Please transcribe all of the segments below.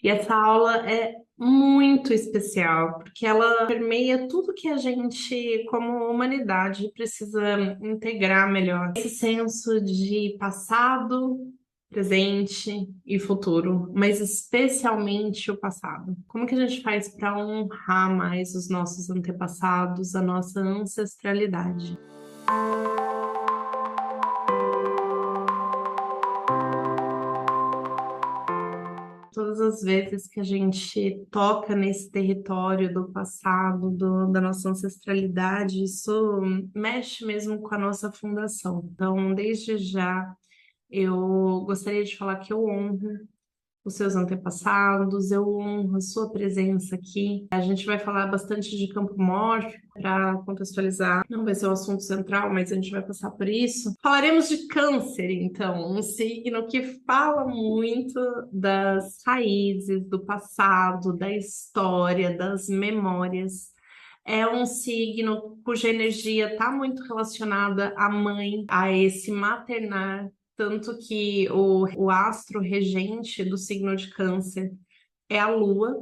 E essa aula é muito especial, porque ela permeia tudo que a gente, como humanidade, precisa integrar melhor. Esse senso de passado, presente e futuro, mas especialmente o passado. Como que a gente faz para honrar mais os nossos antepassados, a nossa ancestralidade? Todas as vezes que a gente toca nesse território do passado, da nossa ancestralidade, isso mexe mesmo com a nossa fundação. Então, desde já, eu gostaria de falar que eu honro os seus antepassados, eu honro a sua presença aqui. A gente vai falar bastante de campo mórfico para contextualizar. Não vai ser o assunto central, mas a gente vai passar por isso. Falaremos de câncer, então, um signo que fala muito das raízes, do passado, da história, das memórias. É um signo cuja energia está muito relacionada à mãe, a esse maternar, tanto que o astro regente do signo de Câncer é a Lua.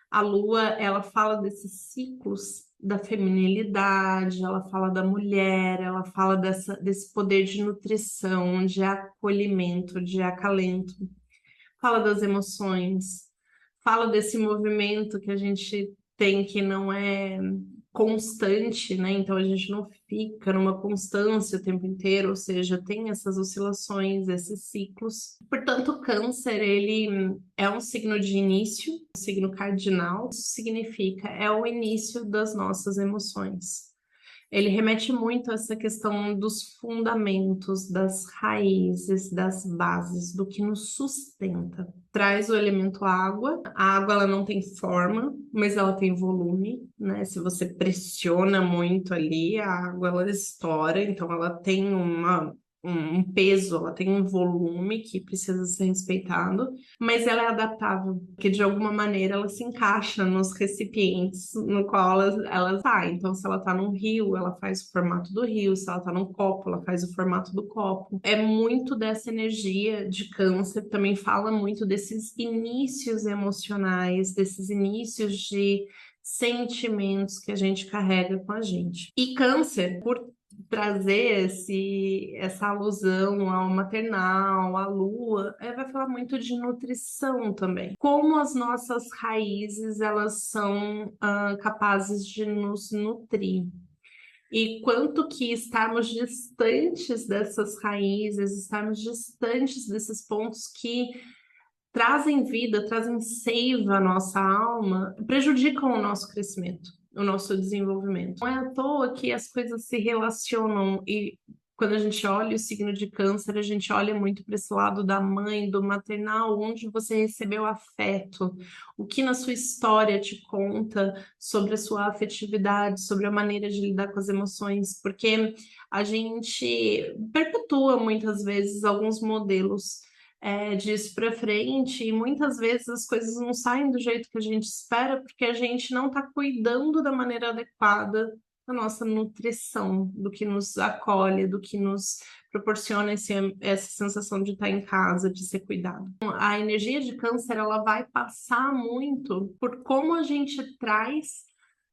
A Lua, ela fala desses ciclos da feminilidade, ela fala da mulher, ela fala desse poder de nutrição, de acolhimento, de acalento, fala das emoções, fala desse movimento que a gente tem que não é constante, né? Então a gente não fica numa constância o tempo inteiro, ou seja, tem essas oscilações, esses ciclos. Portanto, o Câncer, ele é um signo de início, um signo cardinal. Isso significa é o início das nossas emoções. Ele remete muito a essa questão dos fundamentos, das raízes, das bases, do que nos sustenta. Traz o elemento água. A água ela não tem forma, mas ela tem volume, né? Se você pressiona muito ali, a água ela estoura, então ela tem um peso, ela tem um volume que precisa ser respeitado, mas ela é adaptável, porque de alguma maneira ela se encaixa nos recipientes no qual ela tá. Então, se ela tá num rio, ela faz o formato do rio, se ela tá num copo, ela faz o formato do copo. É muito dessa energia de câncer, também fala muito desses inícios emocionais, desses inícios de sentimentos que a gente carrega com a gente. E câncer, por trazer essa alusão ao maternal, à lua, vai falar muito de nutrição também. Como as nossas raízes, elas são capazes de nos nutrir. E quanto que estarmos distantes dessas raízes, estarmos distantes desses pontos que trazem vida, trazem seiva à nossa alma, prejudicam o nosso crescimento, o nosso desenvolvimento. Não é à toa que as coisas se relacionam e quando a gente olha o signo de câncer, a gente olha muito para esse lado da mãe, do maternal, onde você recebeu afeto, o que na sua história te conta sobre a sua afetividade, sobre a maneira de lidar com as emoções, porque a gente perpetua muitas vezes alguns modelos disso para frente, e muitas vezes as coisas não saem do jeito que a gente espera, porque a gente não está cuidando da maneira adequada da nossa nutrição, do que nos acolhe, do que nos proporciona essa sensação de estar em casa, de ser cuidado. A energia de câncer, ela vai passar muito por como a gente traz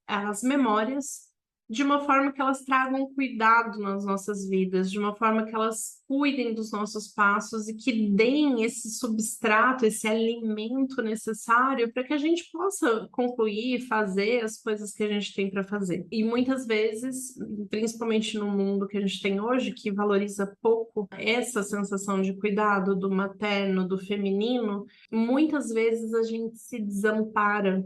as memórias de uma forma que elas tragam cuidado nas nossas vidas, de uma forma que elas cuidem dos nossos passos e que deem esse substrato, esse alimento necessário para que a gente possa concluir e fazer as coisas que a gente tem para fazer. E muitas vezes, principalmente no mundo que a gente tem hoje, que valoriza pouco essa sensação de cuidado do materno, do feminino, muitas vezes a gente se desampara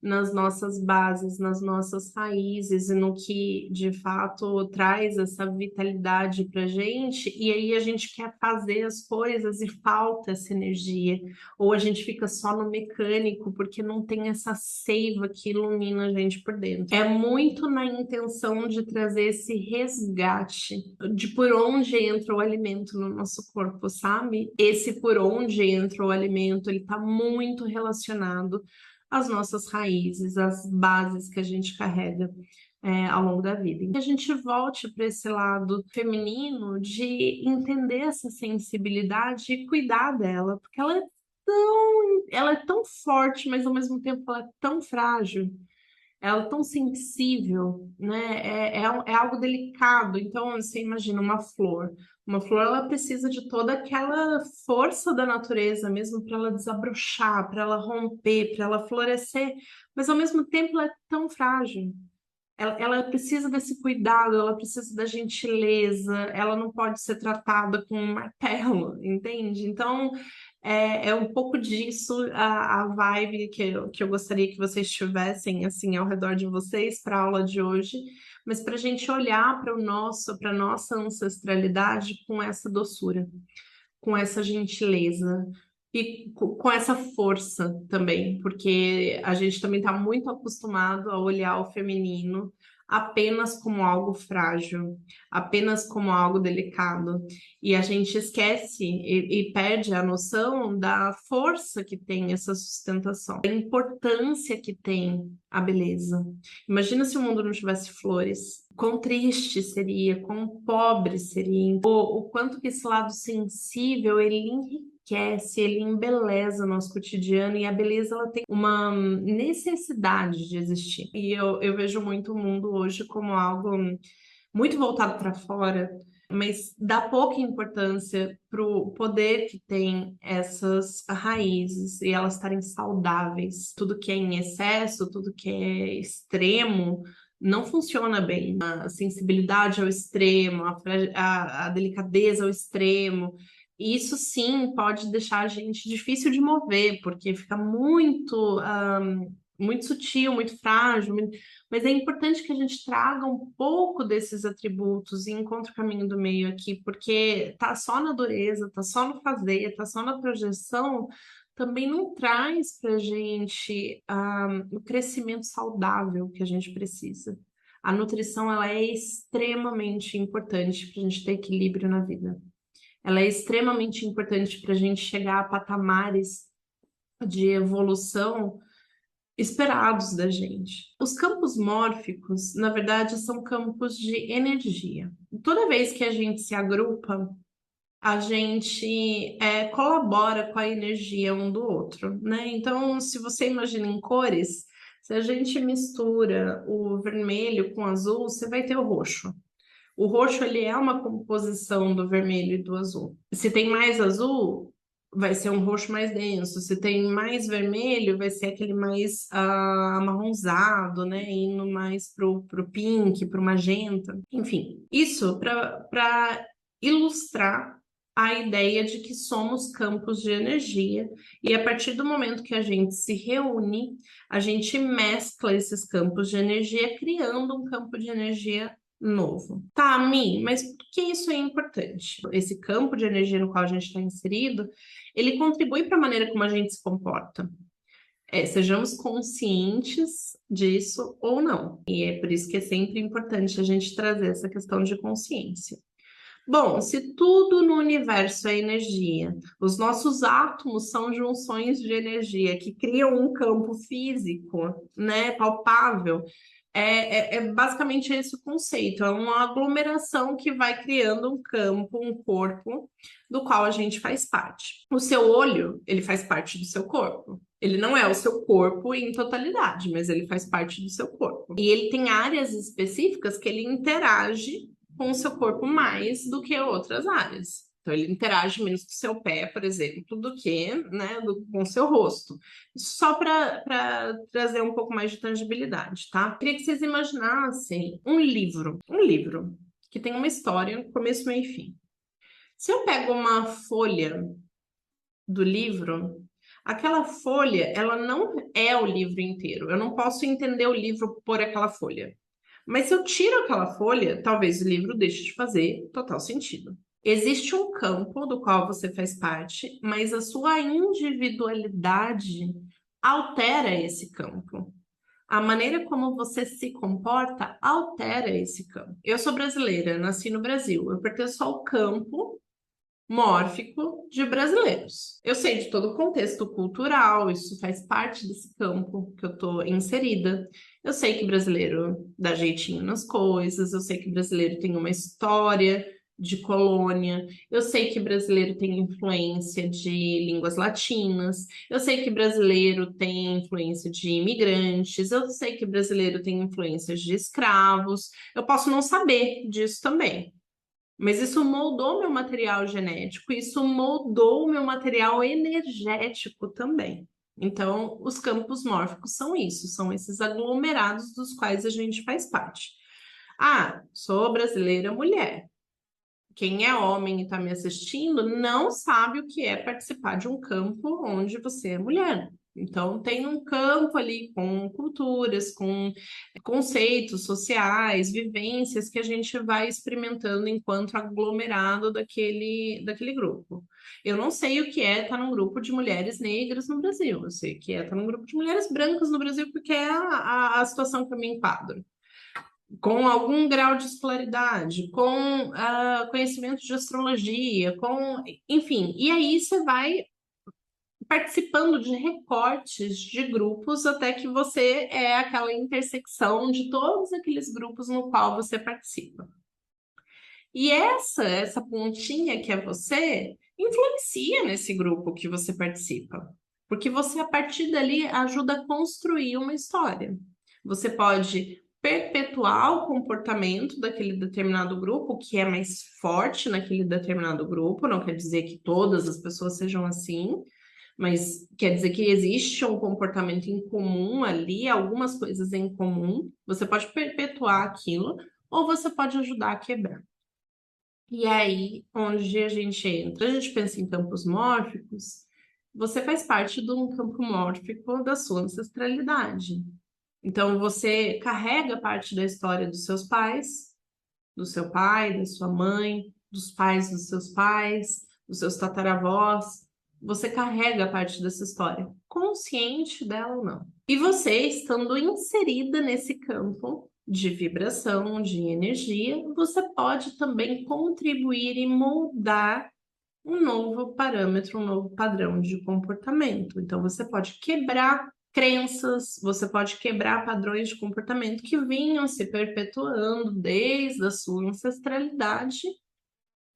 nas nossas bases, nas nossas raízes e no que de fato traz essa vitalidade para gente, e aí a gente quer fazer as coisas e falta essa energia, ou a gente fica só no mecânico porque não tem essa seiva que ilumina a gente por dentro. É muito na intenção de trazer esse resgate de por onde entra o alimento no nosso corpo, sabe? Esse por onde entra o alimento, ele está muito relacionado as nossas raízes, as bases que a gente carrega ao longo da vida. E que a gente volte para esse lado feminino de entender essa sensibilidade e cuidar dela, porque ela é ela é tão forte, mas ao mesmo tempo ela é tão frágil, ela é tão sensível, né? É algo delicado. Então, você imagina uma flor. Uma flor, ela precisa de toda aquela força da natureza mesmo para ela desabrochar, para ela romper, para ela florescer. Mas, ao mesmo tempo, ela é tão frágil. Ela precisa desse cuidado, ela precisa da gentileza, ela não pode ser tratada com um martelo, entende? Então, é um pouco disso a vibe que eu gostaria que vocês tivessem, assim, ao redor de vocês para a aula de hoje, mas para a gente olhar para a nossa ancestralidade com essa doçura, com essa gentileza e com essa força também, porque a gente também está muito acostumado a olhar o feminino apenas como algo frágil, apenas como algo delicado, e a gente esquece e perde a noção da força que tem essa sustentação, da importância que tem a beleza. Imagina se o mundo não tivesse flores, quão triste seria, quão pobre seria, o quanto que esse lado sensível, ele enriquece, ele embeleza o nosso cotidiano, e a beleza, ela tem uma necessidade de existir. E eu vejo muito o mundo hoje como algo muito voltado para fora, mas dá pouca importância para o poder que tem essas raízes e elas estarem saudáveis. Tudo que é em excesso, tudo que é extremo, não funciona bem. A sensibilidade ao extremo, a delicadeza ao extremo. Isso sim pode deixar a gente difícil de mover, porque fica muito sutil, muito frágil, mas é importante que a gente traga um pouco desses atributos e encontre o caminho do meio aqui, porque tá só na dureza, tá só no fazer, tá só na projeção, também não traz para a gente o crescimento saudável que a gente precisa. A nutrição, ela é extremamente importante para a gente ter equilíbrio na vida. Ela é extremamente importante para a gente chegar a patamares de evolução esperados da gente. Os campos mórficos, na verdade, são campos de energia. Toda vez que a gente se agrupa, a gente colabora com a energia um do outro, né? Então, se você imagina em cores, se a gente mistura o vermelho com o azul, você vai ter o roxo. O roxo, ele é uma composição do vermelho e do azul. Se tem mais azul, vai ser um roxo mais denso. Se tem mais vermelho, vai ser aquele mais amarronzado, né? Indo mais pro pink, pro magenta. Enfim, isso para ilustrar a ideia de que somos campos de energia, e a partir do momento que a gente se reúne, a gente mescla esses campos de energia, criando um campo de energia novo. Tá, Mi, mas por que isso é importante? Esse campo de energia no qual a gente está inserido, ele contribui para a maneira como a gente se comporta. Sejamos conscientes disso ou não. E é por isso que é sempre importante a gente trazer essa questão de consciência. Bom, se tudo no universo é energia, os nossos átomos são junções de energia que criam um campo físico, né, palpável. Basicamente esse o conceito, é uma aglomeração que vai criando um campo, um corpo, do qual a gente faz parte. O seu olho, ele faz parte do seu corpo. Ele não é o seu corpo em totalidade, mas ele faz parte do seu corpo. E ele tem áreas específicas que ele interage com o seu corpo mais do que outras áreas. Então, ele interage menos com o seu pé, por exemplo, do que, né, com o seu rosto. Só para trazer um pouco mais de tangibilidade, tá? Queria que vocês imaginassem um livro que tem uma história, começo, meio e fim. Se eu pego uma folha do livro, aquela folha, ela não é o livro inteiro. Eu não posso entender o livro por aquela folha. Mas se eu tiro aquela folha, talvez o livro deixe de fazer total sentido. Existe um campo do qual você faz parte, mas a sua individualidade altera esse campo. A maneira como você se comporta altera esse campo. Eu sou brasileira, nasci no Brasil. Eu pertenço ao campo mórfico de brasileiros. Eu sei de todo o contexto cultural, isso faz parte desse campo que eu estou inserida. Eu sei que brasileiro dá jeitinho nas coisas, eu sei que brasileiro tem uma história de colônia, eu sei que brasileiro tem influência de línguas latinas, eu sei que brasileiro tem influência de imigrantes, eu sei que brasileiro tem influências de escravos, eu posso não saber disso também. Mas isso moldou meu material genético, isso moldou meu material energético também. Então, os campos mórficos são isso, são esses aglomerados dos quais a gente faz parte. Ah, sou brasileira mulher. Quem é homem e está me assistindo não sabe o que é participar de um campo onde você é mulher. Então, tem um campo ali com culturas, com conceitos sociais, vivências que a gente vai experimentando enquanto aglomerado daquele grupo. Eu não sei o que é estar num grupo de mulheres negras no Brasil, eu sei o que é estar num grupo de mulheres brancas no Brasil, porque é a situação que eu me enquadro com algum grau de escolaridade, com conhecimento de astrologia, enfim, e aí você vai participando de recortes de grupos até que você é aquela intersecção de todos aqueles grupos no qual você participa. E essa pontinha que é você influencia nesse grupo que você participa, porque você a partir dali ajuda a construir uma história. Você pode perpetuar o comportamento daquele determinado grupo, que é mais forte naquele determinado grupo, não quer dizer que todas as pessoas sejam assim, mas quer dizer que existe um comportamento em comum ali, algumas coisas em comum. Você pode perpetuar aquilo, ou você pode ajudar a quebrar. E aí, onde a gente entra? A gente pensa em campos mórficos, você faz parte de um campo mórfico da sua ancestralidade. Então, você carrega parte da história dos seus pais, do seu pai, da sua mãe, dos pais dos seus tataravós. Você carrega parte dessa história, consciente dela ou não. E você, estando inserida nesse campo de vibração, de energia, você pode também contribuir e moldar um novo parâmetro, um novo padrão de comportamento. Então, você pode quebrar crenças, você pode quebrar padrões de comportamento que vinham se perpetuando desde a sua ancestralidade,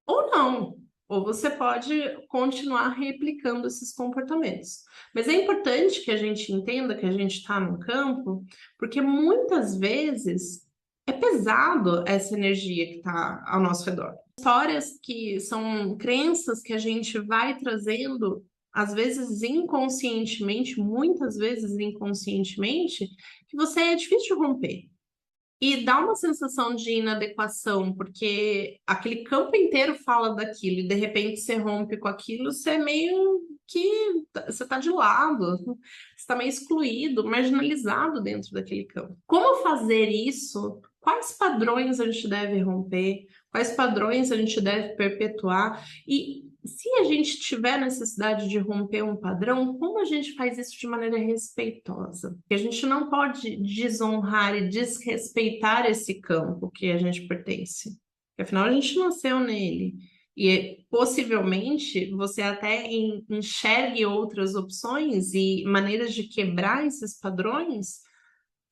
ou não. Ou você pode continuar replicando esses comportamentos. Mas é importante que a gente entenda que a gente está no campo, porque muitas vezes é pesado essa energia que está ao nosso redor. Histórias que são crenças que a gente vai trazendo, às vezes inconscientemente, muitas vezes inconscientemente, que você é difícil de romper. E dá uma sensação de inadequação, porque aquele campo inteiro fala daquilo, e de repente você rompe com aquilo, você é meio que você está de lado, você está meio excluído, marginalizado dentro daquele campo. Como fazer isso? Quais padrões a gente deve romper? Quais padrões a gente deve perpetuar? E se a gente tiver necessidade de romper um padrão, como a gente faz isso de maneira respeitosa? Porque a gente não pode desonrar e desrespeitar esse campo que a gente pertence. Porque, afinal, a gente nasceu nele. E possivelmente você até enxergue outras opções e maneiras de quebrar esses padrões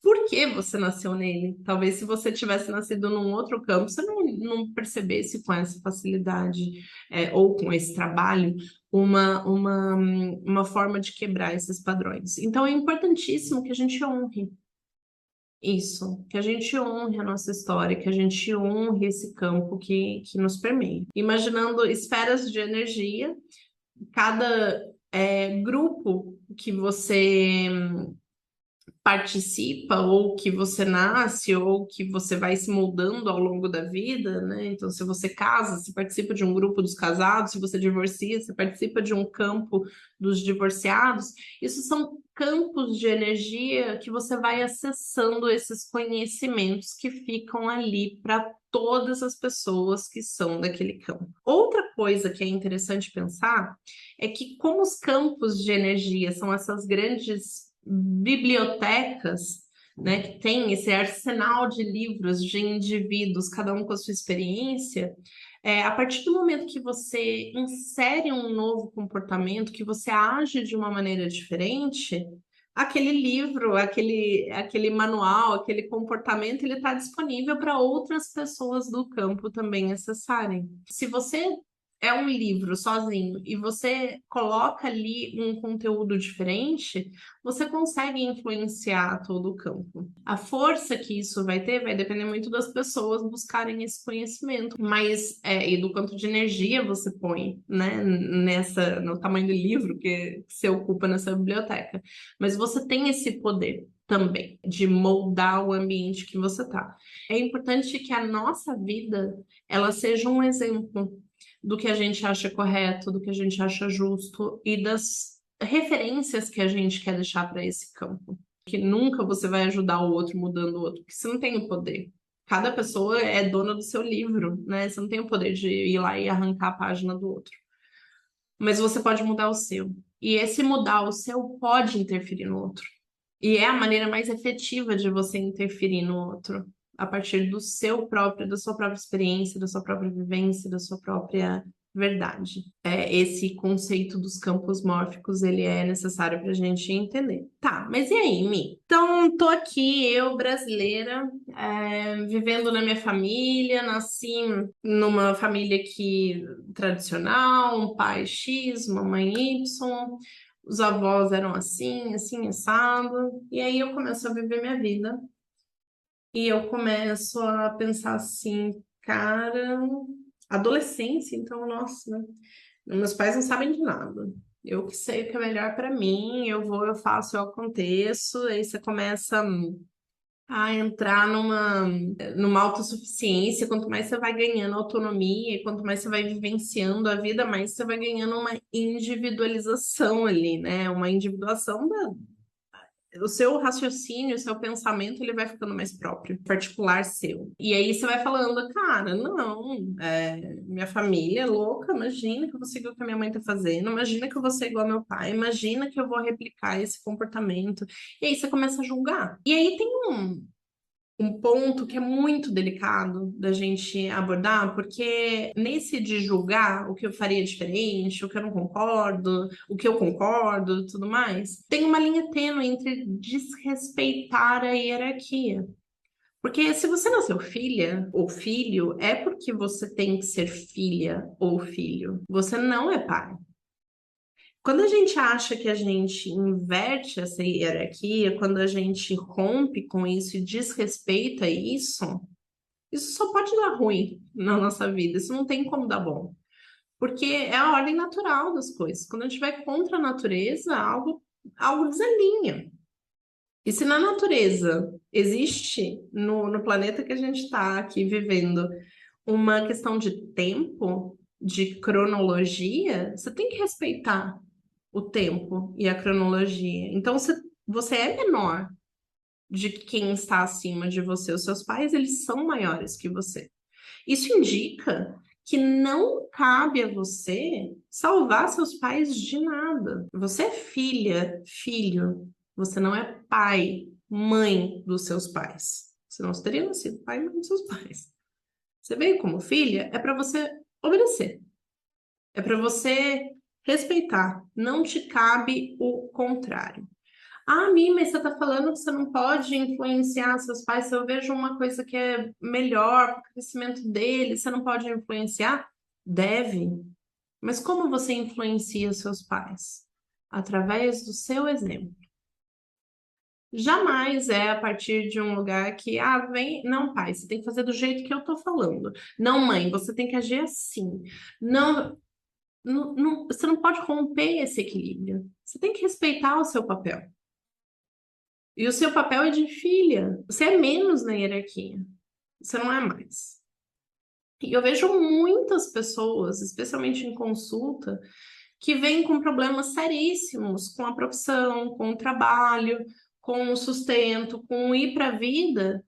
porque você nasceu nele. Talvez se você tivesse nascido num outro campo, você não percebesse com essa facilidade, ou com esse trabalho, uma forma de quebrar esses padrões. Então é importantíssimo que a gente honre isso, que a gente honre a nossa história, que a gente honre esse campo que nos permeia. Imaginando esferas de energia, cada grupo que você participa, ou que você nasce, ou que você vai se moldando ao longo da vida, né? Então, se você casa, você participa de um grupo dos casados, se você divorcia, você participa de um campo dos divorciados. Isso são campos de energia que você vai acessando esses conhecimentos que ficam ali para todas as pessoas que são daquele campo. Outra coisa que é interessante pensar é que, como os campos de energia são essas grandes bibliotecas, né, que tem esse arsenal de livros de indivíduos, cada um com a sua experiência, a partir do momento que você insere um novo comportamento, que você age de uma maneira diferente, aquele livro, aquele manual, aquele comportamento, ele está disponível para outras pessoas do campo também acessarem. Se você é um livro sozinho e você coloca ali um conteúdo diferente, você consegue influenciar todo o campo. A força que isso vai ter vai depender muito das pessoas buscarem esse conhecimento, mas e do quanto de energia você põe, né, no tamanho do livro que você ocupa nessa biblioteca. Mas você tem esse poder também de moldar o ambiente que você está. É importante que a nossa vida ela seja um exemplo do que a gente acha correto, do que a gente acha justo e das referências que a gente quer deixar para esse campo. Que nunca você vai ajudar o outro mudando o outro, porque você não tem o poder. Cada pessoa é dona do seu livro, né? Você não tem o poder de ir lá e arrancar a página do outro. Mas você pode mudar o seu. E esse mudar o seu pode interferir no outro. E é a maneira mais efetiva de você interferir no outro, a partir do seu próprio, da sua própria experiência, da sua própria vivência, da sua própria verdade. Esse conceito dos campos mórficos, ele é necessário para a gente entender. Tá, mas e aí, Mi? Então, tô aqui, eu, brasileira, vivendo na minha família, nasci numa família tradicional, um pai X, uma mãe Y, os avós eram assim, assim, assado. E aí eu começo a viver minha vida. E eu começo a pensar assim, cara, adolescência, então, nossa, né? Meus pais não sabem de nada. Eu que sei o que é melhor para mim, eu vou, eu faço, eu aconteço. Aí você começa a entrar numa autossuficiência. Quanto mais você vai ganhando autonomia, e quanto mais você vai vivenciando a vida, mais você vai ganhando uma individualização ali, né? Uma individuação o seu raciocínio, o seu pensamento, ele vai ficando mais próprio, particular seu. E aí você vai falando, cara, não, minha família é louca, imagina que eu vou seguir o que a minha mãe tá fazendo, imagina que eu vou ser igual ao meu pai, imagina que eu vou replicar esse comportamento. E aí você começa a julgar. E aí tem um ponto que é muito delicado da gente abordar, porque nesse de julgar o que eu faria diferente, o que eu não concordo, o que eu concordo, tudo mais, tem uma linha tênue entre desrespeitar a hierarquia. Porque se você nasceu filha ou filho, é porque você tem que ser filha ou filho. Você não é pai. Quando a gente acha que a gente inverte essa hierarquia, quando a gente rompe com isso e desrespeita isso só pode dar ruim na nossa vida. Isso não tem como dar bom. Porque é a ordem natural das coisas. Quando a gente vai contra a natureza, algo desalinha. E se na natureza existe, no planeta que a gente está aqui vivendo, uma questão de tempo, de cronologia, você tem que respeitar o tempo e a cronologia. Então, você é menor de quem está acima de você. Os seus pais, eles são maiores que você. Isso indica que não cabe a você salvar seus pais de nada. Você é filha, filho. Você não é pai, mãe dos seus pais. Senão você teria nascido pai e mãe dos seus pais. Você veio como filha, é para você obedecer. É para você respeitar. Não te cabe o contrário. Ah, Mi, mas você está falando que você não pode influenciar seus pais. Se eu vejo uma coisa que é melhor para o crescimento deles, você não pode influenciar? Deve. Mas como você influencia seus pais? Através do seu exemplo. Jamais é a partir de um lugar que, vem, não, pai, você tem que fazer do jeito que eu tô falando. Não, mãe, você tem que agir assim. Não, você não pode romper esse equilíbrio. Você tem que respeitar o seu papel. E o seu papel é de filha. Você é menos na hierarquia. Você não é mais. E eu vejo muitas pessoas, especialmente em consulta, que vêm com problemas seríssimos com a profissão, com o trabalho, com o sustento, com o ir para a vida,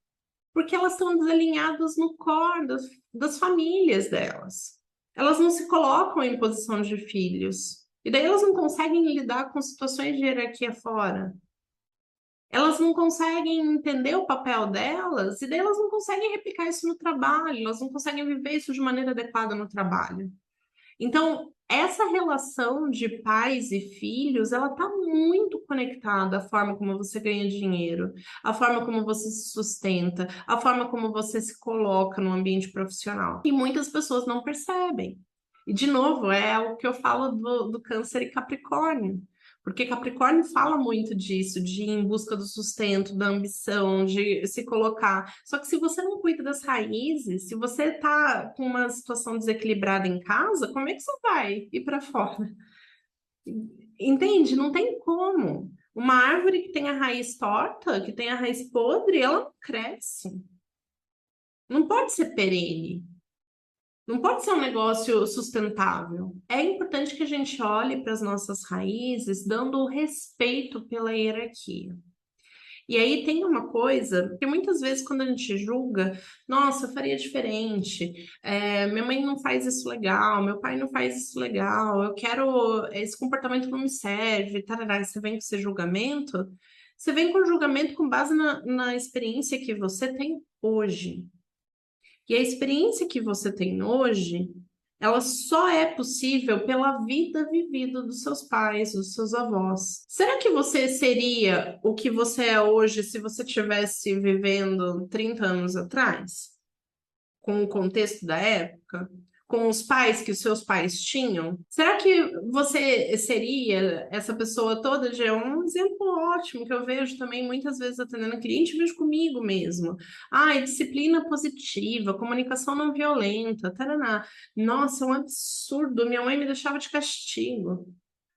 porque elas estão desalinhadas no core das famílias delas. Elas não se colocam em posição de filhos. E daí elas não conseguem lidar com situações de hierarquia fora. Elas não conseguem entender o papel delas, e daí elas não conseguem replicar isso no trabalho, elas não conseguem viver isso de maneira adequada no trabalho. Então, essa relação de pais e filhos, ela está muito conectada à forma como você ganha dinheiro, à forma como você se sustenta, à forma como você se coloca no ambiente profissional. E muitas pessoas não percebem. E, de novo, é o que eu falo do Câncer e Capricórnio. Porque Capricórnio fala muito disso, de ir em busca do sustento, da ambição, de se colocar. Só que se você não cuida das raízes, se você tá com uma situação desequilibrada em casa, como é que você vai ir para fora? Entende? Não tem como. Uma árvore que tem a raiz torta, que tem a raiz podre, ela não cresce. Não pode ser perene. Não pode ser um negócio sustentável. É importante que a gente olhe para as nossas raízes, dando respeito pela hierarquia. E aí tem uma coisa que muitas vezes quando a gente julga, nossa, eu faria diferente, minha mãe não faz isso legal, meu pai não faz isso legal, eu quero, esse comportamento não me serve, tarará, e você vem com esse julgamento, você vem com o julgamento com base na experiência que você tem hoje. E a experiência que você tem hoje, ela só é possível pela vida vivida dos seus pais, dos seus avós. Será que você seria o que você é hoje se você tivesse vivendo 30 anos atrás? Com o contexto da época, com os pais que os seus pais tinham? Será que você seria essa pessoa toda? É um exemplo ótimo que eu vejo também muitas vezes atendendo cliente, vejo comigo mesmo. Ai, disciplina positiva, comunicação não violenta, taraná. Nossa, é um absurdo. Minha mãe me deixava de castigo.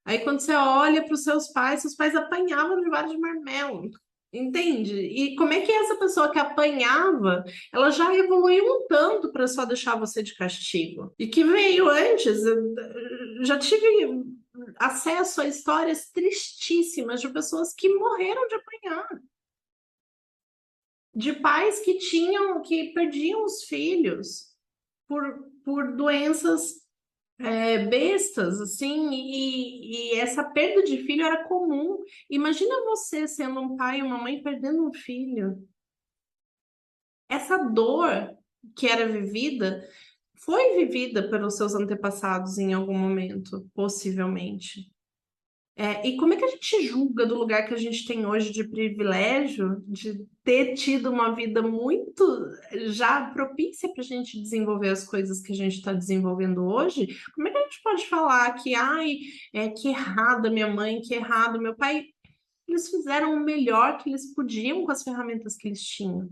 Aí quando você olha para os seus pais apanhavam de vara de marmelo. Entende? E como é que essa pessoa que apanhava, ela já evoluiu um tanto para só deixar você de castigo? E que veio antes, eu já tive acesso a histórias tristíssimas de pessoas que morreram de apanhar, de pais que tinham, que perdiam os filhos por doenças bestas, assim, e essa perda de filho era comum. Imagina você sendo um pai e uma mãe perdendo um filho. Essa dor que era vivida foi vivida pelos seus antepassados em algum momento, possivelmente. E como é que a gente julga do lugar que a gente tem hoje de privilégio, de ter tido uma vida muito já propícia para a gente desenvolver as coisas que a gente está desenvolvendo hoje? Como é que a gente pode falar que, ai, que errada minha mãe, que errado meu pai? Eles fizeram o melhor que eles podiam com as ferramentas que eles tinham.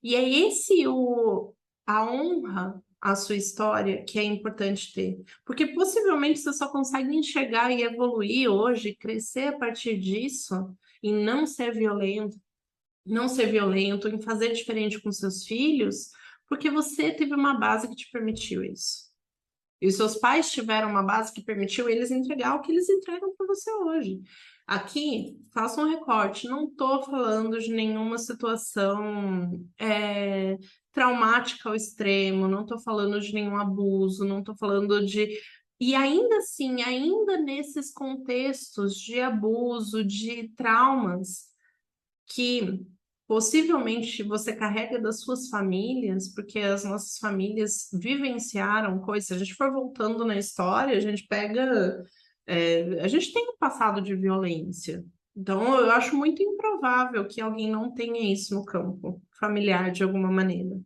E é esse a honra à sua história que é importante ter. Porque possivelmente você só consegue enxergar e evoluir hoje, crescer a partir disso, e não ser violento, não ser violento, em fazer diferente com seus filhos, porque você teve uma base que te permitiu isso. E os seus pais tiveram uma base que permitiu eles entregar o que eles entregam para você hoje. Aqui, faça um recorte. Não estou falando de nenhuma situação traumática ao extremo, não estou falando de nenhum abuso, não estou falando de. E ainda assim, ainda nesses contextos de abuso, de traumas, que possivelmente você carrega das suas famílias, porque as nossas famílias vivenciaram coisas. Se a gente for voltando na história, a gente pega. A gente tem um passado de violência. Então, eu acho muito improvável que alguém não tenha isso no campo familiar de alguma maneira.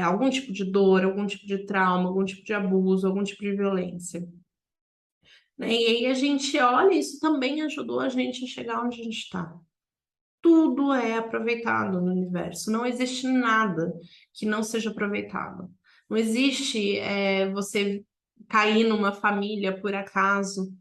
Algum tipo de dor, algum tipo de trauma, algum tipo de abuso, algum tipo de violência. Né? E aí a gente olha, isso também ajudou a gente a chegar onde a gente está. Tudo é aproveitado no universo. Não existe nada que não seja aproveitado. Não existe você cair numa família por acaso.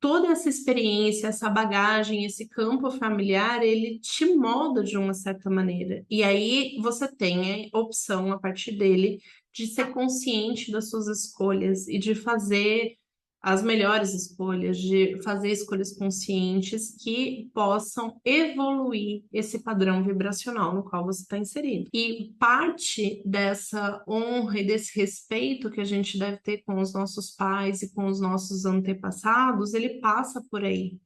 Toda essa experiência, essa bagagem, esse campo familiar, ele te molda de uma certa maneira. E aí você tem a opção, a partir dele, de ser consciente das suas escolhas e de fazer as melhores escolhas, de fazer escolhas conscientes que possam evoluir esse padrão vibracional no qual você está inserido. E parte dessa honra e desse respeito que a gente deve ter com os nossos pais e com os nossos antepassados, ele passa por aí.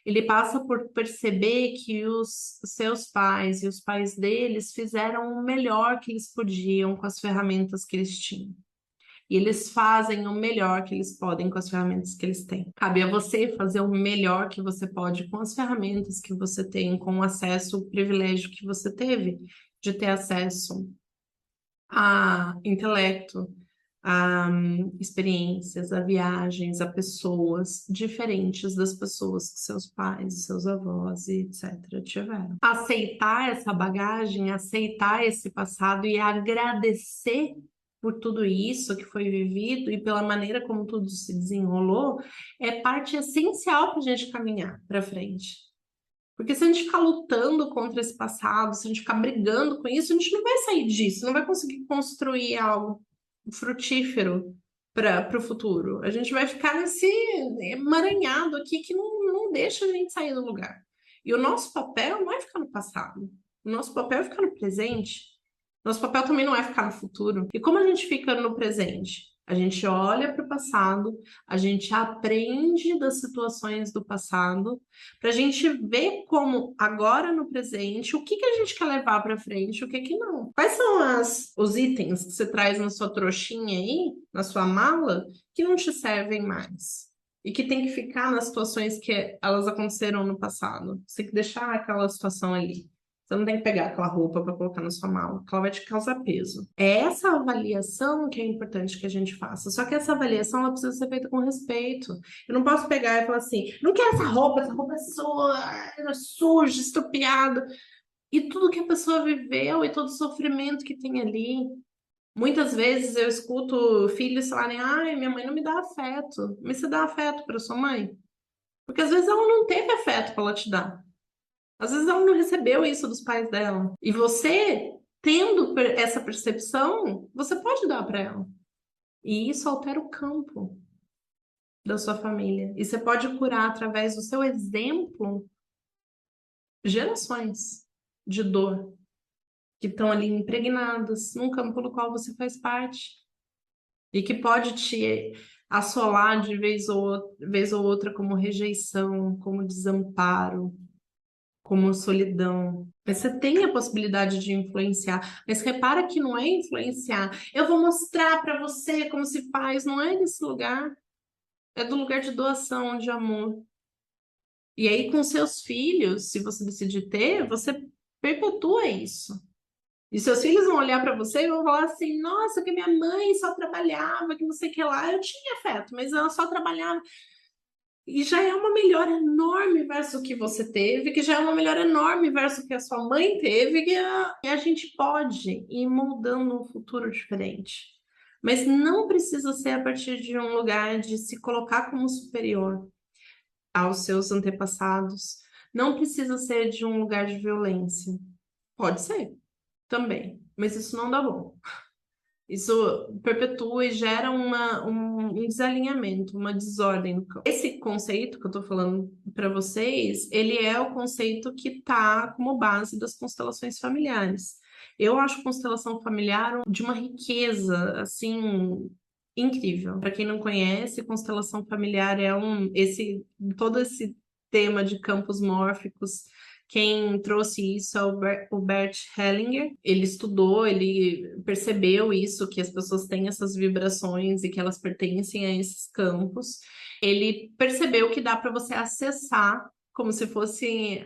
Ele passa por perceber que os seus pais e os pais deles fizeram o melhor que eles podiam com as ferramentas que eles tinham. E eles fazem o melhor que eles podem com as ferramentas que eles têm. Cabe a você fazer o melhor que você pode com as ferramentas que você tem, com o acesso, o privilégio que você teve de ter acesso a intelecto, a experiências, a viagens, a pessoas diferentes das pessoas que seus pais, seus avós e etc. tiveram. Aceitar essa bagagem, aceitar esse passado e agradecer por tudo isso que foi vivido e pela maneira como tudo se desenrolou é parte essencial para a gente caminhar para frente. Porque se a gente ficar lutando contra esse passado, se a gente ficar brigando com isso, a gente não vai sair disso, não vai conseguir construir algo frutífero para o futuro. A gente vai ficar nesse emaranhado aqui que não deixa a gente sair do lugar. E o nosso papel não é ficar no passado. O nosso papel é ficar no presente. Nosso papel também não é ficar no futuro. E como a gente fica no presente? A gente olha para o passado, a gente aprende das situações do passado, para a gente ver como agora no presente, o que que a gente quer levar para frente, o que que não. Quais são os itens que você traz na sua trouxinha aí, na sua mala, que não te servem mais? E que tem que ficar nas situações que elas aconteceram no passado. Você tem que deixar aquela situação ali. Você não tem que pegar aquela roupa para colocar na sua mala, porque ela vai te causar peso. É essa avaliação que é importante que a gente faça. Só que essa avaliação ela precisa ser feita com respeito. Eu não posso pegar e falar assim, não quero essa roupa é sua, é suja, estrupiada. E tudo que a pessoa viveu e todo o sofrimento que tem ali. Muitas vezes eu escuto filhos falarem, ai, minha mãe não me dá afeto. Mas você dá afeto para sua mãe? Porque às vezes ela não teve afeto para ela te dar. Às vezes ela não recebeu isso dos pais dela. E você, tendo essa percepção, você pode dar para ela. E isso altera o campo da sua família. E você pode curar através do seu exemplo gerações de dor que estão ali impregnadas num campo no qual você faz parte. E que pode te assolar de vez ou outra como rejeição, como desamparo, como solidão. Mas você tem a possibilidade de influenciar. Mas repara que não é influenciar. Eu vou mostrar para você como se faz. Não é desse lugar. É do lugar de doação, de amor. E aí, com seus filhos, se você decidir ter, você perpetua isso. E seus filhos vão olhar para você e vão falar assim: nossa, que minha mãe só trabalhava, que não sei o que lá. Eu tinha afeto, mas ela só trabalhava. E já é uma melhora enorme versus o que você teve, que já é uma melhora enorme versus o que a sua mãe teve, que a gente pode ir moldando um futuro diferente. Mas não precisa ser a partir de um lugar de se colocar como superior aos seus antepassados. Não precisa ser de um lugar de violência. Pode ser, também, mas isso não dá bom. Isso perpetua e gera um desalinhamento, uma desordem no campo. Esse conceito que eu estou falando para vocês, ele é o conceito que está como base das constelações familiares. Eu acho constelação familiar de uma riqueza, assim, incrível. Para quem não conhece, constelação familiar é todo esse tema de campos mórficos. Quem trouxe isso é o Bert Hellinger. Ele estudou, ele percebeu isso, que as pessoas têm essas vibrações e que elas pertencem a esses campos. Ele percebeu que dá para você acessar como se fosse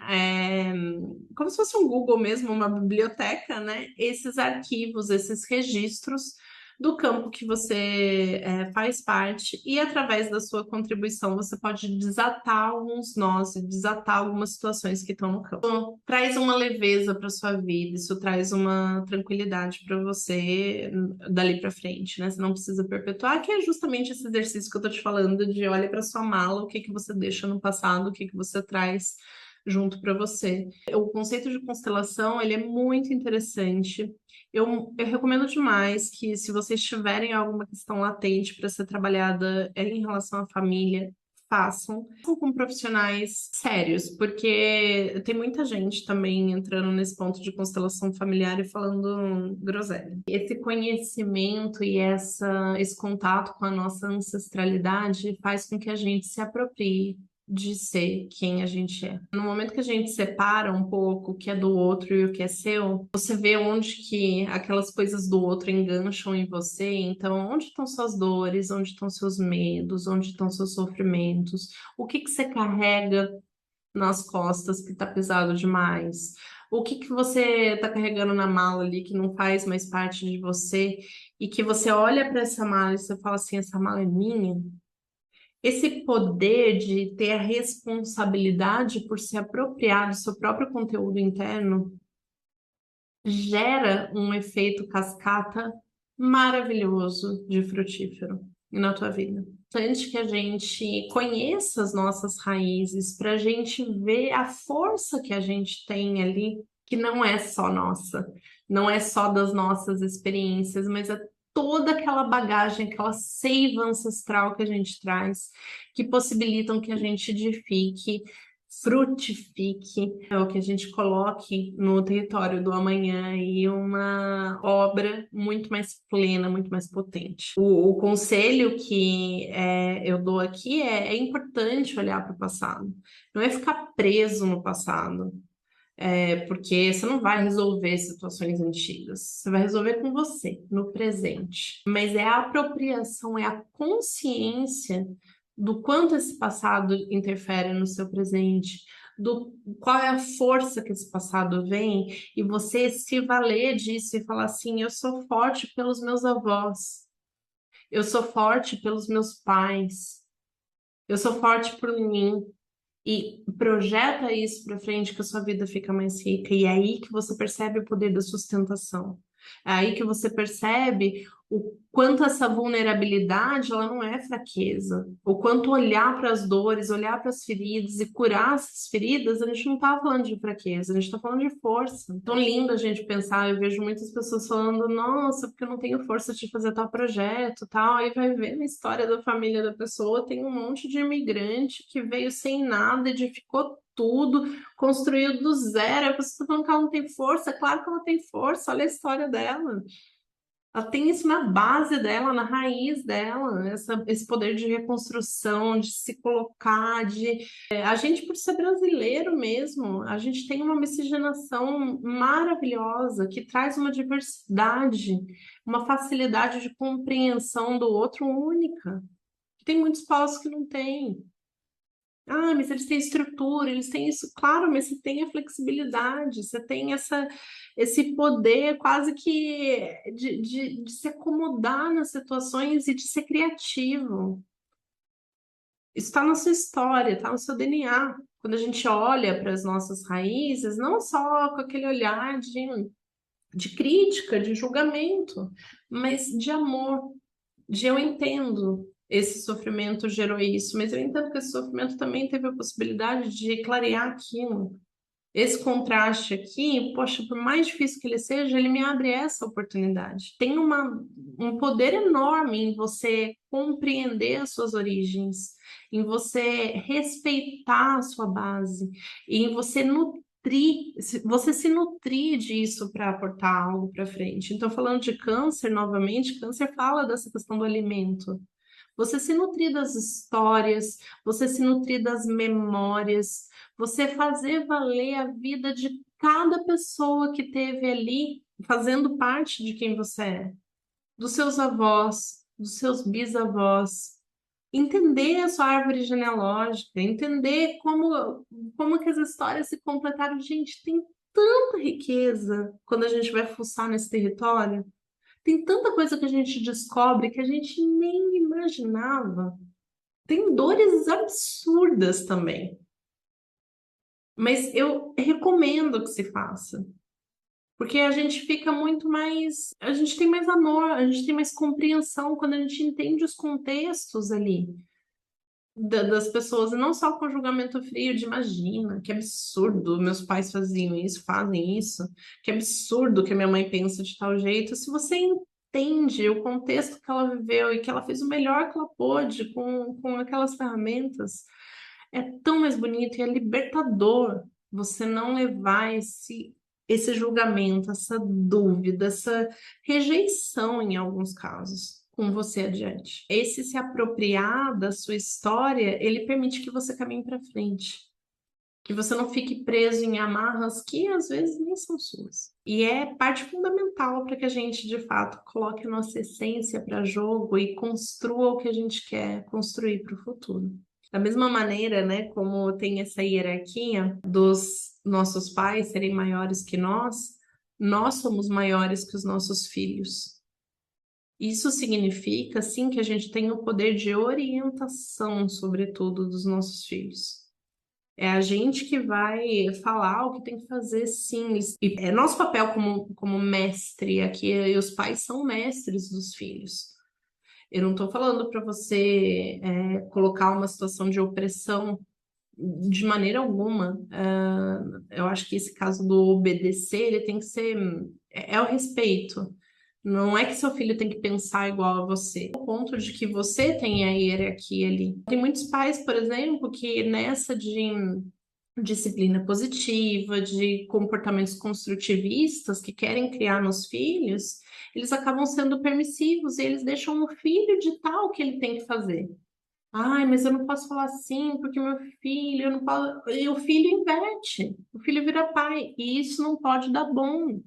um Google mesmo, uma biblioteca, né? Esses arquivos, esses registros do campo que você faz parte, e através da sua contribuição você pode desatar alguns nós e desatar algumas situações que estão no campo. Então, traz uma leveza para sua vida, isso traz uma tranquilidade para você dali para frente, né? Você não precisa perpetuar, que é justamente esse exercício que eu tô te falando de olha para sua mala, o que que você deixa no passado, o que que você traz junto para você. O conceito de constelação, ele é muito interessante. Eu recomendo demais que, se vocês tiverem alguma questão latente para ser trabalhada em relação à família, façam com profissionais sérios, porque tem muita gente também entrando nesse ponto de constelação familiar e falando groselha. Esse conhecimento e esse contato com a nossa ancestralidade faz com que a gente se aproprie de ser quem a gente é. No momento que a gente separa um pouco o que é do outro e o que é seu, você vê onde que aquelas coisas do outro engancham em você. Então, onde estão suas dores, onde estão seus medos, onde estão seus sofrimentos, o que que você carrega nas costas que tá pesado demais? O que que você tá carregando na mala ali que não faz mais parte de você e que você olha para essa mala e você fala assim, essa mala é minha? Esse poder de ter a responsabilidade por se apropriar do seu próprio conteúdo interno gera um efeito cascata maravilhoso de frutífero na tua vida. Antes que a gente conheça as nossas raízes, para a gente ver a força que a gente tem ali, que não é só nossa, não é só das nossas experiências, mas é toda aquela bagagem, aquela seiva ancestral que a gente traz, que possibilitam que a gente edifique, frutifique, é o que a gente coloque no território do amanhã e uma obra muito mais plena, muito mais potente. O conselho que eu dou aqui é importante olhar para o passado, não é ficar preso no passado, porque você não vai resolver situações antigas, você vai resolver com você, no presente. Mas é a apropriação, é a consciência do quanto esse passado interfere no seu presente, do qual é a força que esse passado vem, e você se valer disso e falar assim: eu sou forte pelos meus avós, eu sou forte pelos meus pais, eu sou forte por mim. E projeta isso para frente que a sua vida fica mais rica. E é aí que você percebe o poder da sustentação. É aí que você percebe o quanto essa vulnerabilidade ela não é fraqueza. O quanto olhar para as dores, olhar para as feridas e curar essas feridas, a gente não está falando de fraqueza, a gente está falando de força. Então lindo a gente pensar, eu vejo muitas pessoas falando, nossa, porque eu não tenho força de fazer tal projeto, tal. Aí vai ver na história da família da pessoa, tem um monte de imigrante que veio sem nada, edificou tudo, construiu do zero. A pessoa está falando que ela não tem força, claro que ela tem força, olha a história dela. Ela tem isso na base dela, na raiz dela, esse poder de reconstrução, de se colocar, a gente, por ser brasileiro mesmo, a gente tem uma miscigenação maravilhosa que traz uma diversidade, uma facilidade de compreensão do outro única. Tem muitos povos que não têm. Ah, mas eles têm estrutura, eles têm isso. Claro, mas você tem a flexibilidade, você tem esse poder quase que de se acomodar nas situações e de ser criativo. Isso está na sua história, está no seu DNA. Quando a gente olha para as nossas raízes, não só com aquele olhar de crítica, de julgamento, mas de amor, de eu entendo. Esse sofrimento gerou isso, mas eu entendo que esse sofrimento também teve a possibilidade de clarear aquilo. Esse contraste aqui, poxa, por mais difícil que ele seja, ele me abre essa oportunidade. Tem um poder enorme em você compreender as suas origens, em você respeitar a sua base, em você nutrir, você se nutrir disso para aportar algo para frente. Então, falando de câncer, novamente, câncer fala dessa questão do alimento. Você se nutrir das histórias, você se nutrir das memórias, você fazer valer a vida de cada pessoa que teve ali, fazendo parte de quem você é, dos seus avós, dos seus bisavós, entender a sua árvore genealógica, entender como que as histórias se completaram. Gente, tem tanta riqueza quando a gente vai fuçar nesse território. Tem tanta coisa que a gente descobre que a gente nem imaginava. Tem dores absurdas também. Mas eu recomendo que se faça. Porque a gente fica muito mais. A gente tem mais amor, a gente tem mais compreensão quando a gente entende os contextos ali das pessoas, e não só com julgamento frio de imagina, que absurdo, meus pais faziam isso, fazem isso, que absurdo que a minha mãe pensa de tal jeito. Se você entende o contexto que ela viveu e que ela fez o melhor que ela pôde com aquelas ferramentas, é tão mais bonito e é libertador você não levar esse julgamento, essa dúvida, essa rejeição em alguns casos. com você adiante. Esse se apropriar da sua história, ele permite que você caminhe para frente. Que você não fique preso em amarras que às vezes nem são suas. E é parte fundamental para que a gente, de fato, coloque a nossa essência para jogo e construa o que a gente quer construir para o futuro. Da mesma maneira, né, como tem essa hierarquia dos nossos pais serem maiores que nós somos maiores que os nossos filhos. Isso significa, sim, que a gente tem o poder de orientação, sobretudo, dos nossos filhos. É a gente que vai falar o que tem que fazer, sim. E é nosso papel como mestre aqui, e os pais são mestres dos filhos. Eu não estou falando para você colocar uma situação de opressão de maneira alguma. Eu acho que esse caso do obedecer, ele tem que ser... É o respeito. Não é que seu filho tem que pensar igual a você. O ponto de que você tem a hierarquia ali. Tem muitos pais, por exemplo, que nessa de disciplina positiva, de comportamentos construtivistas que querem criar nos filhos, eles acabam sendo permissivos e eles deixam o filho ditar o que ele tem que fazer. Ai, mas eu não posso falar assim porque meu filho, eu não posso... E o filho inverte, o filho vira pai, e isso não pode dar bom.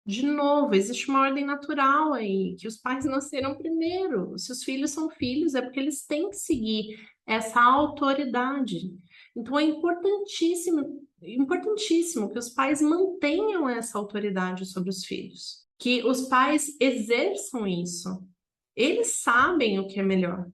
De novo, existe uma ordem natural aí, que os pais nasceram primeiro. Se os filhos são filhos, é porque eles têm que seguir essa autoridade. Então é importantíssimo, importantíssimo que os pais mantenham essa autoridade sobre os filhos, que os pais exerçam isso. Eles sabem o que é melhor.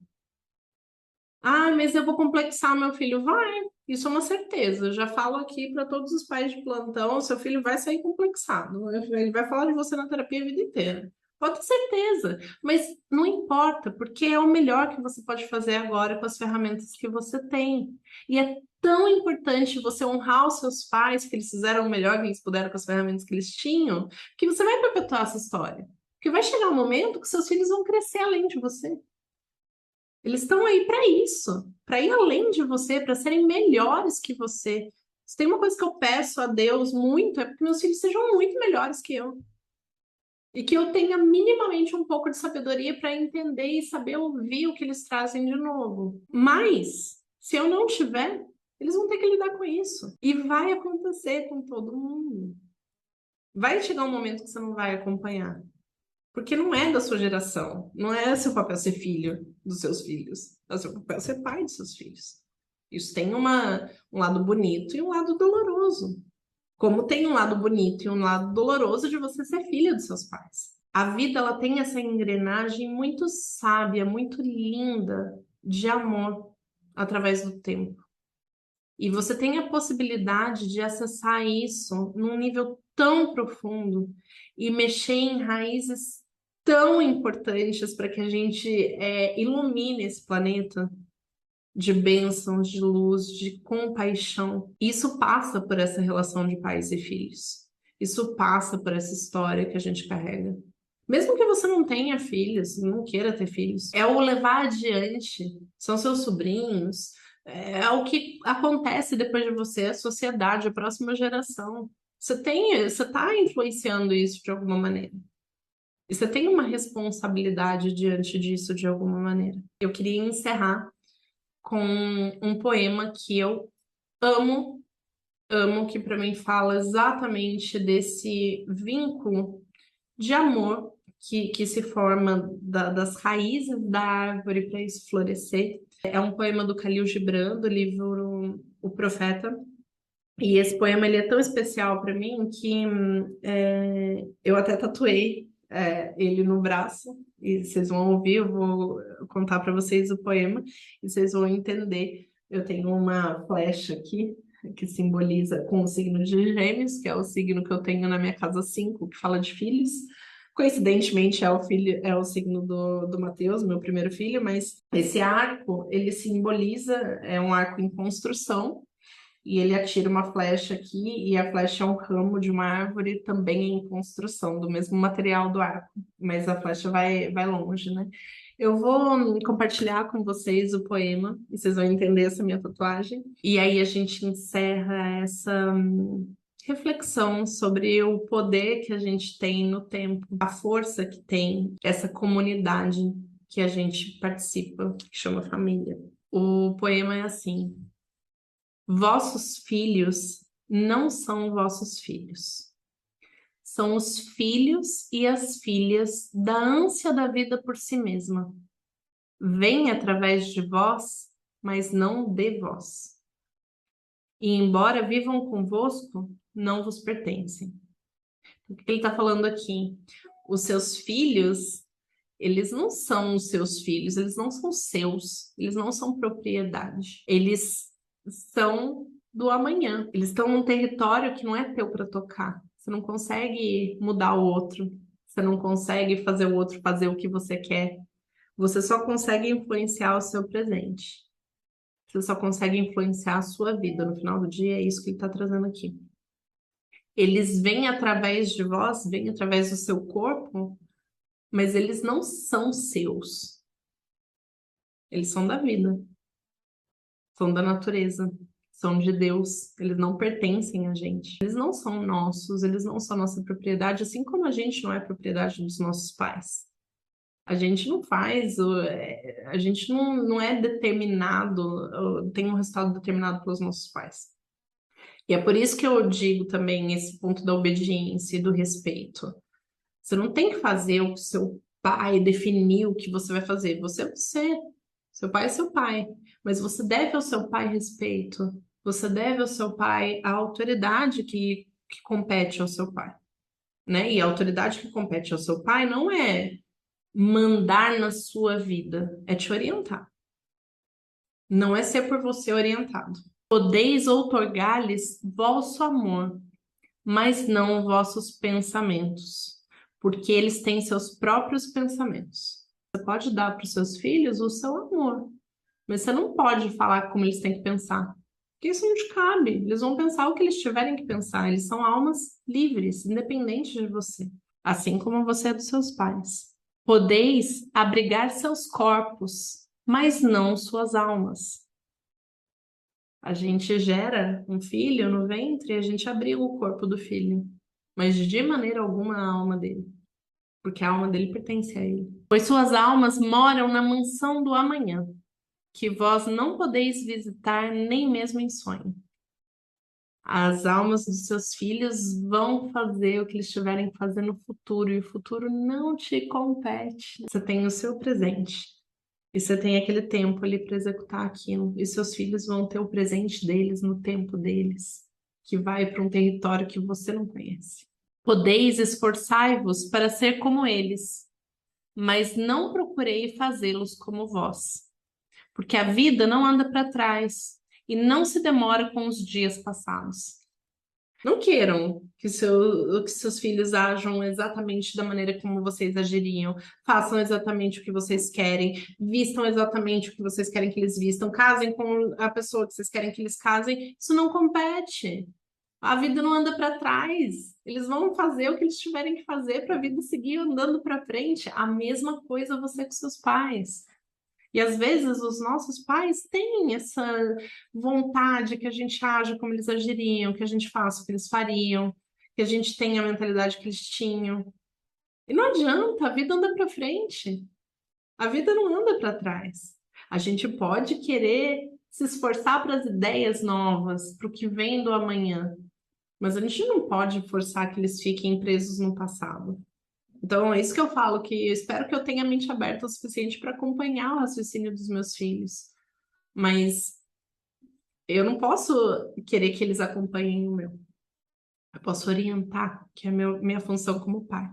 Ah, mas eu vou complexar meu filho. Vai, isso é uma certeza. Eu já falo aqui para todos os pais de plantão: seu filho vai sair complexado. Ele vai falar de você na terapia a vida inteira. Pode ter certeza. Mas não importa, porque é o melhor que você pode fazer agora com as ferramentas que você tem. E é tão importante você honrar os seus pais, que eles fizeram o melhor que eles puderam com as ferramentas que eles tinham, que você vai perpetuar essa história. Porque vai chegar um momento que seus filhos vão crescer além de você. Eles estão aí para isso, para ir além de você, para serem melhores que você. Se tem uma coisa que eu peço a Deus muito, é porque meus filhos sejam muito melhores que eu. E que eu tenha minimamente um pouco de sabedoria para entender e saber ouvir o que eles trazem de novo. Mas, se eu não tiver, eles vão ter que lidar com isso. E vai acontecer com todo mundo. Vai chegar um momento que você não vai acompanhar. Porque não é da sua geração. Não é seu papel ser filho dos seus filhos. É seu papel ser pai dos seus filhos. Isso tem um lado bonito e um lado doloroso. Como tem um lado bonito e um lado doloroso de você ser filha dos seus pais. A vida, ela tem essa engrenagem muito sábia, muito linda de amor através do tempo. E você tem a possibilidade de acessar isso num nível tão profundo e mexer em raízes tão importantes para que a gente ilumine esse planeta de bênçãos, de luz, de compaixão. Isso passa por essa relação de pais e filhos. Isso passa por essa história que a gente carrega. Mesmo que você não tenha filhos, não queira ter filhos, é o levar adiante, são seus sobrinhos, é o que acontece depois de você, a sociedade, a próxima geração. Você está influenciando isso de alguma maneira. E você tem uma responsabilidade diante disso de alguma maneira. Eu queria encerrar com um poema que eu amo, amo, que para mim fala exatamente desse vínculo de amor que se forma das raízes da árvore para isso florescer. É um poema do Khalil Gibran, do livro O Profeta. E esse poema ele é tão especial para mim que eu até tatuei ele no braço. E vocês vão ouvir, eu vou contar para vocês o poema e vocês vão entender. Eu tenho uma flecha aqui que simboliza com o signo de Gêmeos, que é o signo que eu tenho na minha casa 5, que fala de filhos. Coincidentemente é o signo do Mateus, meu primeiro filho, mas esse arco, ele simboliza, é um arco em construção, e ele atira uma flecha aqui, e a flecha é um ramo de uma árvore também em construção, do mesmo material do arco, mas a flecha vai longe, né? Eu vou compartilhar com vocês o poema, e vocês vão entender essa minha tatuagem, e aí a gente encerra reflexão sobre o poder que a gente tem no tempo, a força que tem essa comunidade que a gente participa, que chama família. O poema é assim: vossos filhos não são vossos filhos. São os filhos e as filhas da ânsia da vida por si mesma. Vêm através de vós, mas não de vós. E embora vivam convosco, não vos pertencem. O que ele está falando aqui? Os seus filhos, eles não são os seus filhos, eles não são seus, eles não são propriedade. Eles são do amanhã. Eles estão num território que não é teu para tocar. Você não consegue mudar o outro. Você não consegue fazer o outro fazer o que você quer. Você só consegue influenciar o seu presente. Você só consegue influenciar a sua vida. No final do dia, é isso que ele está trazendo aqui. Eles vêm através de vós, vêm através do seu corpo, mas eles não são seus. Eles são da vida, são da natureza, são de Deus. Eles não pertencem a gente. Eles não são nossos, eles não são nossa propriedade, assim como a gente não é propriedade dos nossos pais. A gente não faz, a gente não é determinado, tem um resultado determinado pelos nossos pais. E é por isso que eu digo também esse ponto da obediência e do respeito. Você não tem que fazer o que seu pai definir o que você vai fazer. Você é você. Seu pai é seu pai. Mas você deve ao seu pai respeito. Você deve ao seu pai a autoridade que compete ao seu pai, né? E a autoridade que compete ao seu pai não é mandar na sua vida, é te orientar. Não é ser por você orientado. Podeis outorgar-lhes vosso amor, mas não vossos pensamentos, porque eles têm seus próprios pensamentos. Você pode dar para os seus filhos o seu amor, mas você não pode falar como eles têm que pensar, porque isso não te cabe. Eles vão pensar o que eles tiverem que pensar. Eles são almas livres, independentes de você, assim como você é dos seus pais. Podeis abrigar seus corpos, mas não suas almas. A gente gera um filho no ventre e a gente abriga o corpo do filho, mas de maneira alguma a alma dele, porque a alma dele pertence a ele. Pois suas almas moram na mansão do amanhã, que vós não podeis visitar nem mesmo em sonho. As almas dos seus filhos vão fazer o que eles tiverem que fazer no futuro, e o futuro não te compete. Você tem o seu presente. E você tem aquele tempo ali para executar aquilo. E seus filhos vão ter o presente deles no tempo deles, que vai para um território que você não conhece. Podeis esforçai-vos para ser como eles, mas não procurei fazê-los como vós. Porque a vida não anda para trás e não se demora com os dias passados. Não queiram que seus filhos ajam exatamente da maneira como vocês agiriam, façam exatamente o que vocês querem, vistam exatamente o que vocês querem que eles vistam, casem com a pessoa que vocês querem que eles casem. Isso não compete. A vida não anda para trás. Eles vão fazer o que eles tiverem que fazer para a vida seguir andando para frente. A mesma coisa você com seus pais. E às vezes os nossos pais têm essa vontade que a gente aja como eles agiriam, que a gente faça o que eles fariam, que a gente tenha a mentalidade que eles tinham. E não adianta, a vida anda para frente. A vida não anda para trás. A gente pode querer se esforçar para as ideias novas, para o que vem do amanhã, mas a gente não pode forçar que eles fiquem presos no passado. Então, é isso que eu falo, que eu espero que eu tenha a mente aberta o suficiente para acompanhar o raciocínio dos meus filhos. Mas eu não posso querer que eles acompanhem o meu. Eu posso orientar, que é minha função como pai,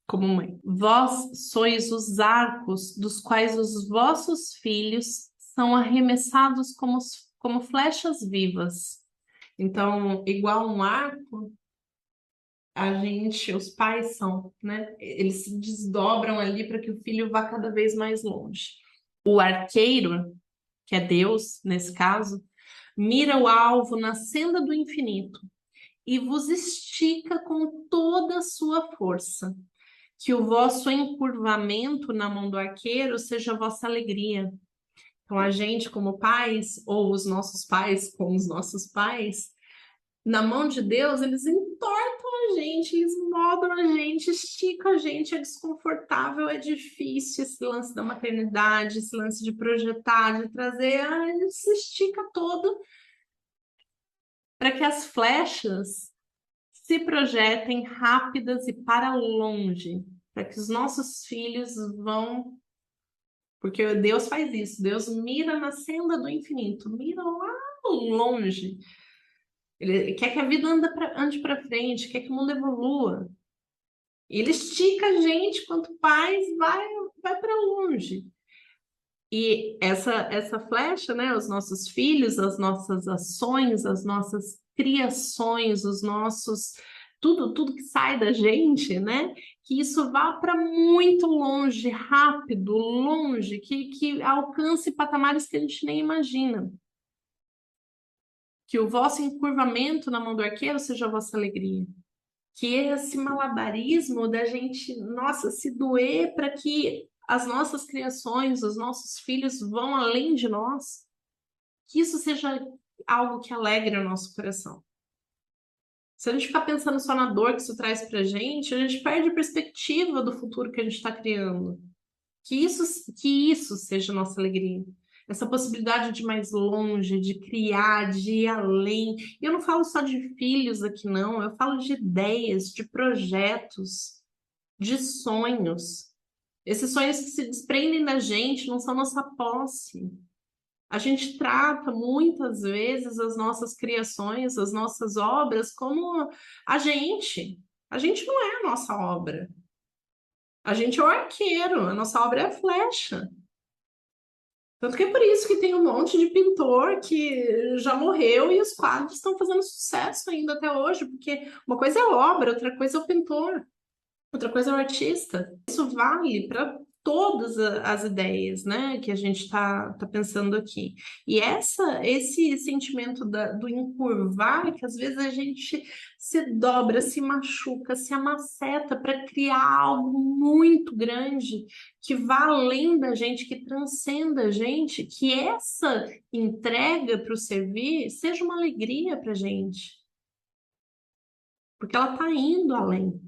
como mãe. Vós sois os arcos dos quais os vossos filhos são arremessados como flechas vivas. Então, igual um arco, os pais são, né? Eles se desdobram ali para que o filho vá cada vez mais longe. O arqueiro, que é Deus, nesse caso, mira o alvo na senda do infinito e vos estica com toda a sua força. Que o vosso encurvamento na mão do arqueiro seja a vossa alegria. Então, a gente, como pais, ou os nossos pais, como os nossos pais, Na mão de Deus, eles entortam a gente, eles moldam a gente, esticam a gente, é desconfortável, é difícil esse lance da maternidade, esse lance de projetar, de trazer, ele se estica todo para que as flechas se projetem rápidas e para longe, para que os nossos filhos vão. Porque Deus faz isso, Deus mira na senda do infinito, mira lá longe. Ele quer que a vida ande para frente, quer que o mundo evolua. E ele estica a gente quanto paz vai para longe. E essa flecha, né, os nossos filhos, as nossas ações, as nossas criações, os nossos tudo que sai da gente, né, que isso vá para muito longe, rápido, longe, que alcance patamares que a gente nem imagina. Que o vosso encurvamento na mão do arqueiro seja a vossa alegria. Que esse malabarismo da gente, nossa, se doer para que as nossas criações, os nossos filhos vão além de nós, que isso seja algo que alegre o nosso coração. Se a gente ficar pensando só na dor que isso traz para a gente perde a perspectiva do futuro que a gente está criando. Que isso seja a nossa alegria. Essa possibilidade de ir mais longe, de criar, de ir além. E eu não falo só de filhos aqui, não. Eu falo de ideias, de projetos, de sonhos. Esses sonhos que se desprendem da gente não são nossa posse. A gente trata muitas vezes as nossas criações, as nossas obras como a gente. A gente não é a nossa obra. A gente é o arqueiro, a nossa obra é a flecha. Tanto que é por isso que tem um monte de pintor que já morreu e os quadros estão fazendo sucesso ainda até hoje, porque uma coisa é a obra, outra coisa é o pintor, outra coisa é o artista. Isso vale para todas as ideias, né, que a gente tá pensando aqui. E esse sentimento do encurvar, que às vezes a gente se dobra, se machuca, se amaceta para criar algo muito grande, que vá além da gente, que transcenda a gente, que essa entrega para o servir seja uma alegria para a gente, porque ela está indo além.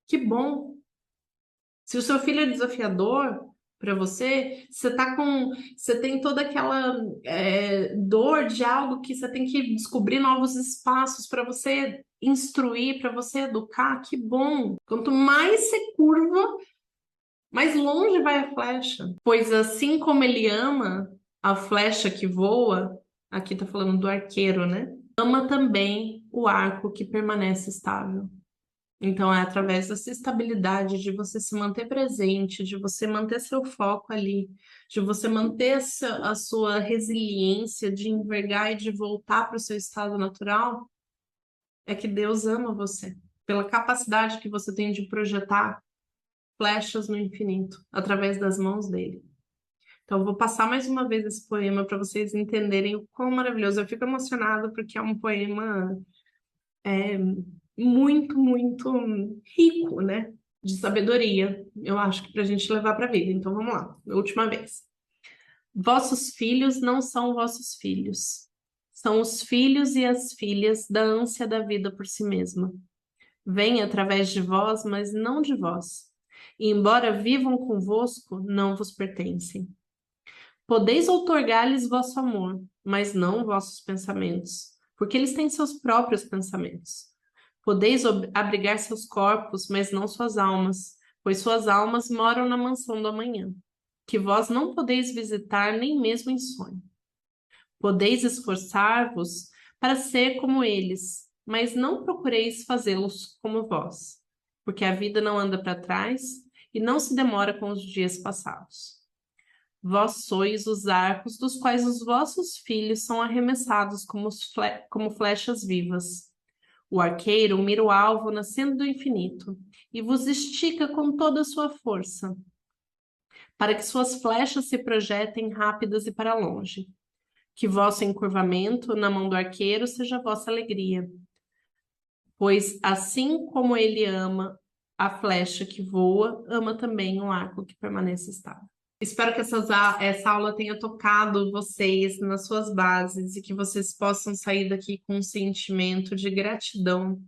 Que bom. Se o seu filho é desafiador para você, você tem toda aquela dor de algo que você tem que descobrir novos espaços para você instruir, para você educar, que bom. Quanto mais você curva, mais longe vai a flecha. Pois assim como ele ama a flecha que voa, aqui tá falando do arqueiro, né? Ama também o arco que permanece estável. Então, é através dessa estabilidade, de você se manter presente, de você manter seu foco ali, de você manter a sua resiliência, de envergar e de voltar para o seu estado natural, é que Deus ama você. Pela capacidade que você tem de projetar flechas no infinito, através das mãos dele. Então, eu vou passar mais uma vez esse poema para vocês entenderem o quão maravilhoso. Eu fico emocionada porque é um poema muito, muito rico, né? De sabedoria, eu acho que para a gente levar para a vida. Então vamos lá, última vez. Vossos filhos não são vossos filhos, são os filhos e as filhas da ânsia da vida por si mesma. Vêm através de vós, mas não de vós. E embora vivam convosco, não vos pertencem. Podeis outorgar-lhes vosso amor, mas não vossos pensamentos, porque eles têm seus próprios pensamentos. Podeis abrigar seus corpos, mas não suas almas, pois suas almas moram na mansão do amanhã, que vós não podeis visitar nem mesmo em sonho. Podeis esforçar-vos para ser como eles, mas não procureis fazê-los como vós, porque a vida não anda para trás e não se demora com os dias passados. Vós sois os arcos dos quais os vossos filhos são arremessados como flechas vivas. O arqueiro mira o alvo nascendo do infinito e vos estica com toda a sua força, para que suas flechas se projetem rápidas e para longe. Que vosso encurvamento na mão do arqueiro seja a vossa alegria, pois assim como ele ama a flecha que voa, ama também o arco que permanece estável. Espero que essa aula tenha tocado vocês nas suas bases e que vocês possam sair daqui com um sentimento de gratidão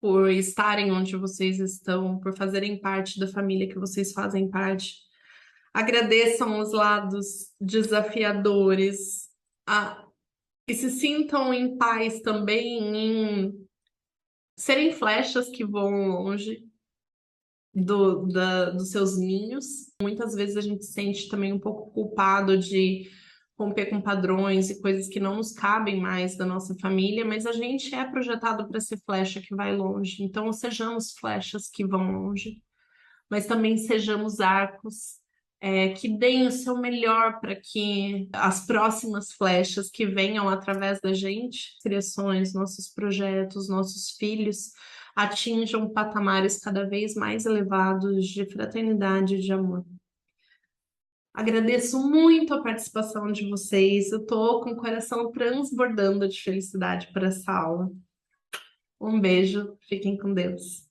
por estarem onde vocês estão, por fazerem parte da família que vocês fazem parte. Agradeçam os lados desafiadores, e se sintam em paz também em serem flechas que voam longe dos seus ninhos. Muitas vezes a gente se sente também um pouco culpado de romper com padrões e coisas que não nos cabem mais da nossa família, mas a gente é projetado para ser flecha que vai longe. Então, sejamos flechas que vão longe, mas também sejamos arcos, que deem o seu melhor para que as próximas flechas que venham através da gente, criações, nossos projetos, nossos filhos, atinjam patamares cada vez mais elevados de fraternidade e de amor. Agradeço muito a participação de vocês. Eu estou com o coração transbordando de felicidade por essa aula. Um beijo, fiquem com Deus.